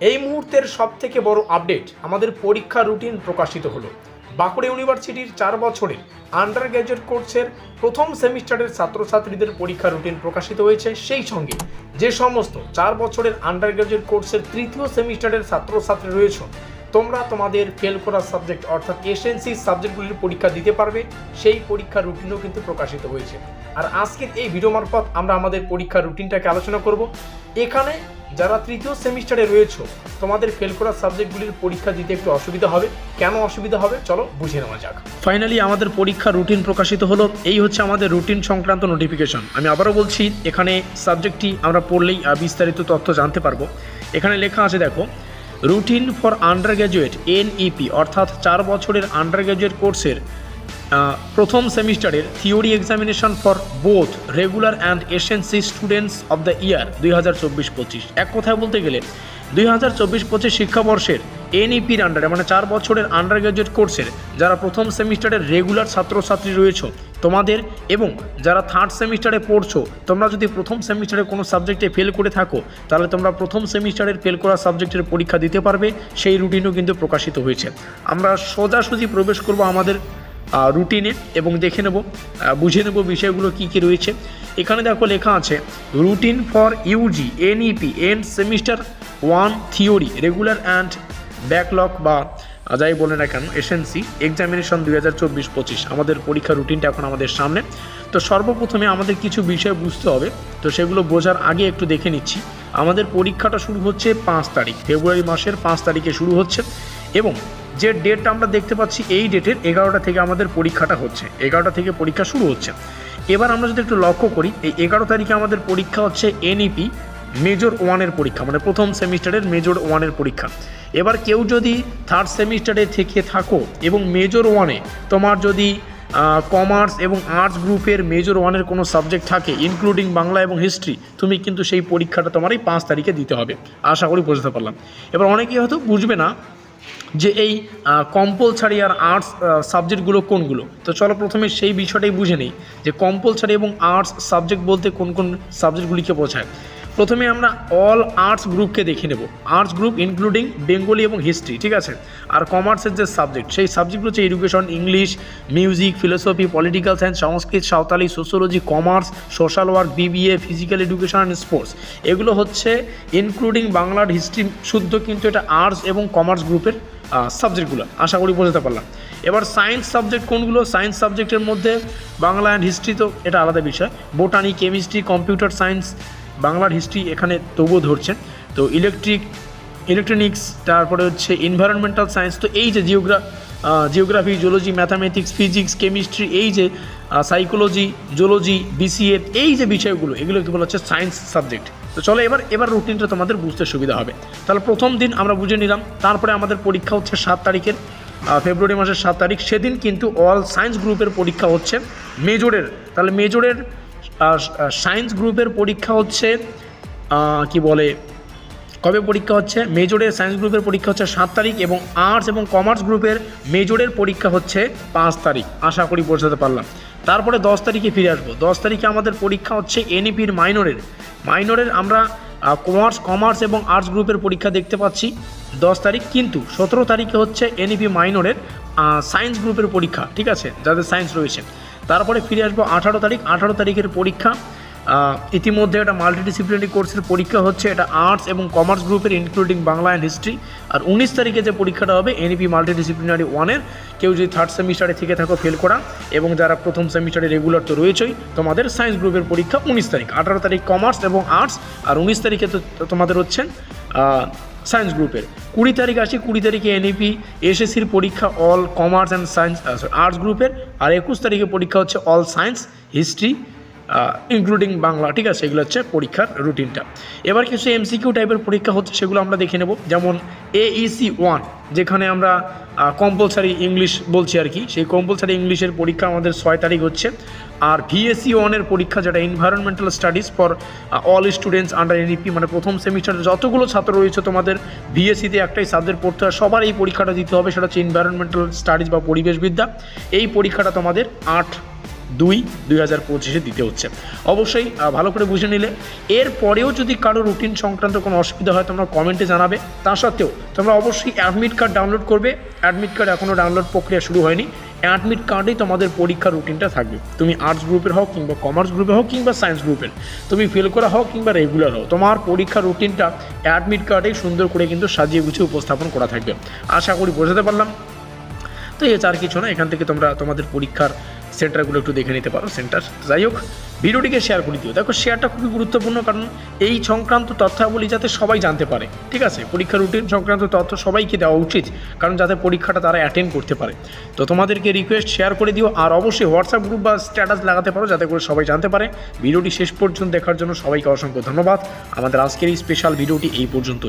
এই মুহূর্তের সবথেকে বড় আপডেট, আমাদের পরীক্ষা রুটিন প্রকাশিত হলো। বাঁকুড়া ইউনিভার্সিটির 4 বছরের আন্ডার গ্র্যাজুয়েট কোর্সের প্রথম সেমিস্টারের ছাত্রছাত্রীদের পরীক্ষা রুটিন প্রকাশিত হয়েছে। সেই সঙ্গে যে সমস্ত 4 বছরের আন্ডার গ্র্যাজুয়েট কোর্সের তৃতীয় সেমিস্টারের ছাত্রছাত্রী রয়েছে, তোমরা তোমাদের ফেল করা সাবজেক্ট অর্থাৎ এসএনসি সাবজেক্টগুলির পরীক্ষা দিতে পারবে, সেই পরীক্ষার রুটিনও কিন্তু প্রকাশিত হয়েছে। আর আজকের এই ভিডিও মারফত আমরা আমাদের পরীক্ষার রুটিনটাকে আলোচনা করব। এখানে যারা তৃতীয় সেমিস্টারে রয়েছে, তোমাদের ফেল করা সাবজেক্টগুলির পরীক্ষা দিতে একটু অসুবিধা হবে। কেন অসুবিধা হবে চলো বুঝে নেওয়া যাক। ফাইনালি আমাদের পরীক্ষার রুটিন প্রকাশিত হলো। এই হচ্ছে আমাদের রুটিন সংক্রান্ত নোটিফিকেশন। আমি আবারও বলছি, এখানে সাবজেক্টটি আমরা পড়লেই বিস্তারিত তথ্য জানতে পারবো। এখানে লেখা আছে দেখো, routine for under graduate NEP অর্থাৎ 4 বছরের আন্ডার গ্র্যাজুয়েট কোর্সের প্রথম সেমিস্টারের theory examination for both regular and SNC students of the year 2024-25। এক কথায় বলতে গেলে 2024-25 শিক্ষাবর্ষের এনইপির আন্ডারে মানে 4 বছরের আন্ডার গ্র্যাজুয়েট কোর্সের যারা প্রথম সেমিস্টারের রেগুলার ছাত্রছাত্রী রয়েছে তোমাদের, এবং যারা থার্ড সেমিস্টারে পড়ছো, তোমরা যদি প্রথম সেমিস্টারে কোনো সাবজেক্টে ফেল করে থাকো, তাহলে তোমরা প্রথম সেমিস্টারের ফেল করা সাবজেক্টের পরীক্ষা দিতে পারবে। সেই রুটিনও কিন্তু প্রকাশিত হয়েছে। আমরা সোজাসুজি প্রবেশ করব আমাদের রুটিনে এবং দেখে নেব, বুঝে নেব বিষয়গুলো কী কী রয়েছে। এখানে দেখো লেখা আছে, routine for UG NEP and semester 1 theory regular and backlog বা যাই বলে না কেন এসএনসি এক্সামিনেশন 2024-25। আমাদের পরীক্ষা রুটিনটা এখন আমাদের সামনে। তো সর্বপ্রথমে আমাদের কিছু বিষয় বুঝতে হবে, তো সেগুলো বোঝার আগে একটু দেখে নিচ্ছি। আমাদের পরীক্ষাটা শুরু হচ্ছে 5 তারিখ, ফেব্রুয়ারি মাসের 5 তারিখে শুরু হচ্ছে, এবং যে ডেটটা আমরা দেখতে পাচ্ছি এই ডেটের 11টা থেকে আমাদের পরীক্ষাটা হচ্ছে, 11টা থেকে পরীক্ষা শুরু হচ্ছে। এবার আমরা যদি একটু লক্ষ্য করি, এই 11 তারিখে আমাদের পরীক্ষা হচ্ছে এনইপি মেজর 1-এর পরীক্ষা, মানে প্রথম সেমিস্টারের মেজর 1-এর পরীক্ষা। এবার কেউ যদি থার্ড সেমিস্টারে থেকে থাকো এবং মেজর 1-এ তোমার যদি কমার্স এবং আর্টস গ্রুপের মেজর 1-এর কোনো সাবজেক্ট থাকে ইনক্লুডিং বাংলা এবং হিস্ট্রি, তুমি কিন্তু সেই পরীক্ষাটা তোমার এই 5 তারিখে দিতে হবে। আশা করি বুঝতে পারলাম। এবার অনেকেই হয়তো বুঝবে না যে এই কম্পালসারি আর আর্টস সাবজেক্টগুলো কোনগুলো। তো চলো প্রথমে সেই বিষয়টাই বুঝে নেই যে কম্পালসারি এবং আর্টস সাবজেক্ট বলতে কোন কোন সাবজেক্টগুলিকে বোঝায়। প্রথমে আমরা অল আর্টস গ্রুপকে দেখে নেব। আর্টস গ্রুপ ইনক্লুডিং বেঙ্গলি এবং হিস্ট্রি, ঠিক আছে। আর কমার্সের যে সাবজেক্ট, সেই সাবজেক্টগুলো হচ্ছে education, English, music, philosophy, political science, Sanskrit, Santali, sociology, commerce, social work, BBA, physical education and sports. এগুলো হচ্ছে ইনক্লুডিং বাংলার হিস্ট্রি শুদ্ধ, কিন্তু এটা আর্টস এবং কমার্স গ্রুপের সাবজেক্টগুলো। আশা করি বোঝাতে পারলাম। এবার সায়েন্স সাবজেক্ট কোনগুলো? সায়েন্স সাবজেক্টের মধ্যে বাংলা অ্যান্ড হিস্ট্রি, তো এটা আলাদা বিষয়। বোটানি, কেমিস্ট্রি, কম্পিউটার সায়েন্স, বাংলার হিস্ট্রি এখানে তবুও ধরছেন। তো ইলেকট্রনিক্স, তারপরে হচ্ছে এনভায়রনমেন্টাল সায়েন্স, তো এই যে geography, geology, mathematics, physics, chemistry, এই যে সাইকোলজি, জুলজি, বিসিএ, এই যে বিষয়গুলো, এগুলো কি বলা হচ্ছে সায়েন্স সাবজেক্ট। তো চলো এবার রুটিনটা তোমাদের বুঝতে সুবিধা হবে। তাহলে প্রথম দিন আমরা বুঝে নিলাম। তারপরে আমাদের পরীক্ষা হচ্ছে 7 তারিখের, ফেব্রুয়ারি মাসের 7 তারিখ। সেদিন কিন্তু অল সায়েন্স গ্রুপের পরীক্ষা হচ্ছে মেজরের। তাহলে মেজরের সায়েন্স গ্রুপের পরীক্ষা হচ্ছে কবে পরীক্ষা হচ্ছে? মেজরের সায়েন্স গ্রুপের পরীক্ষা হচ্ছে 7 তারিখ, এবং আর্টস এবং কমার্স গ্রুপের মেজরের পরীক্ষা হচ্ছে 5 তারিখ। আশা করি বোঝাতে পারলাম। তারপরে 10 তারিখে ফিরে আসবো। 10 তারিখে আমাদের পরীক্ষা হচ্ছে এনইপির মাইনরের আমরা কমার্স এবং আর্টস গ্রুপের পরীক্ষা দেখতে পাচ্ছি 10 তারিখ, কিন্তু 17 তারিখে হচ্ছে এনইপি মাইনরের সায়েন্স গ্রুপের পরীক্ষা, ঠিক আছে, যাদের সায়েন্স রয়েছে। তারপরে ফিরে আসবো 18 তারিখের পরীক্ষা। ইতিমধ্যে একটা মাল্টিডিসিপ্লিনারি কোর্সের পরীক্ষা হচ্ছে, এটা আর্টস এবং কমার্স গ্রুপের ইনক্লুডিং বাংলা অ্যান্ড হিস্ট্রি। আর 19 তারিখে যে পরীক্ষাটা হবে এনইপি মাল্টিডিসিপ্লিনারি 1-এর, কেউ যদি থার্ড সেমিস্টারে থেকে থাকো ফেল করা, এবং যারা প্রথম সেমিস্টারে রেগুলার তো রয়েছেই, তোমাদের সায়েন্স গ্রুপের পরীক্ষা 19 তারিখ। 18 তারিখ কমার্স এবং আর্টস, আর 19 তারিখে তো তোমাদের হচ্ছে সায়েন্স গ্রুপের। 20 তারিখ আসি, 20 তারিখে এনইপি এসএসসির পরীক্ষা all commerce and science arts গ্রুপের, আর 21 তারিখে পরীক্ষা হচ্ছে all science history including Bangla, ঠিক আছে। এগুলো হচ্ছে পরীক্ষার রুটিনটা। এবার কিছু এমসিকিউ টাইপের পরীক্ষা হচ্ছে, সেগুলো আমরা দেখে নেব। যেমন AEC 1, যেখানে আমরা কম্পালসারি ইংলিশ বলছি আর কি, সেই কম্পালসারি ইংলিশের পরীক্ষা আমাদের 6 তারিখ হচ্ছে। আর VSC 1-এর পরীক্ষা, যেটা environmental studies for all students under NEP, মানে প্রথম সেমিস্টারে যতগুলো ছাত্র রয়েছে তোমাদের VSCতে একটাই সাবজেক্ট পড়তে হয়, সবার এই পরীক্ষাটা দিতে হবে। সেটা হচ্ছে এনভায়রনমেন্টাল স্টাডিজ বা পরিবেশবিদ্যা। এই পরীক্ষাটা তোমাদের 2/2025 দিতে হচ্ছে। অবশ্যই ভালো করে বুঝে নিলে। এরপরেও যদি কারো রুটিন সংক্রান্ত কোনো অসুবিধা হয় তোমরা কমেন্টে জানাবে। তা সত্ত্বেও তোমরা অবশ্যই অ্যাডমিট কার্ড ডাউনলোড করবে। অ্যাডমিট কার্ড এখনও ডাউনলোড প্রক্রিয়া শুরু হয়নি। অ্যাডমিট কার্ডেই তোমাদের পরীক্ষার রুটিনটা থাকবে। তুমি আর্টস গ্রুপের হও কিংবা কমার্স গ্রুপে হোক কিংবা সায়েন্স গ্রুপের, তুমি ফেল করা হোক কিংবা রেগুলার হও, তোমার পরীক্ষার রুটিনটা অ্যাডমিট কার্ডেই সুন্দর করে কিন্তু সাজিয়ে গুছিয়ে উপস্থাপন করা থাকবে। আশা করি বোঝাতে পারলাম। তো এছাড়া কিছু না, এখান থেকে তোমরা তোমাদের পরীক্ষার সেন্টারগুলো একটু দেখে নিতে পারো। সেন্টার যাই হোক, ভিডিওটিকে শেয়ার করে দিও। দেখো শেয়ারটা খুবই গুরুত্বপূর্ণ, কারণ এই সংক্রান্ত তথ্যাবলী যাতে সবাই জানতে পারে। ঠিক আছে, পরীক্ষার রুটিন সংক্রান্ত তথ্য সবাইকে দেওয়া উচিত, কারণ যাতে পরীক্ষাটা তারা অ্যাটেন্ড করতে পারে। তো তোমাদেরকে রিকোয়েস্ট শেয়ার করে দিও। আর অবশ্যই হোয়াটসঅ্যাপ গ্রুপ বা স্ট্যাটাস লাগাতে পারো, যাতে করে সবাই জানতে পারে। ভিডিওটি শেষ পর্যন্ত দেখার জন্য সবাইকে অসংখ্য ধন্যবাদ। আমাদের আজকের এই স্পেশাল ভিডিওটি এই পর্যন্তই।